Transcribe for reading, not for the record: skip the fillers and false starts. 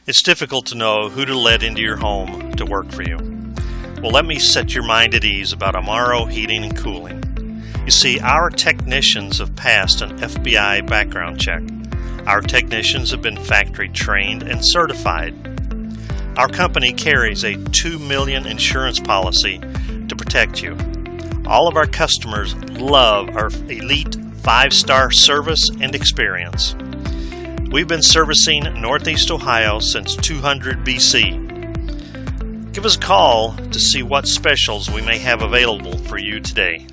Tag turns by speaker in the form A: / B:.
A: It's difficult to know who to let into your home to work for you. Well, let me set your mind at ease about Amaro Heating and Cooling. You see, our technicians have passed an FBI background check. Our technicians have been factory trained and certified. Our company carries a $2 million insurance policy to protect you. All of our customers love our elite 5-star service and experience. We've been servicing Northeast Ohio since 200 BC. Give us a call to see what specials we may have available for you today.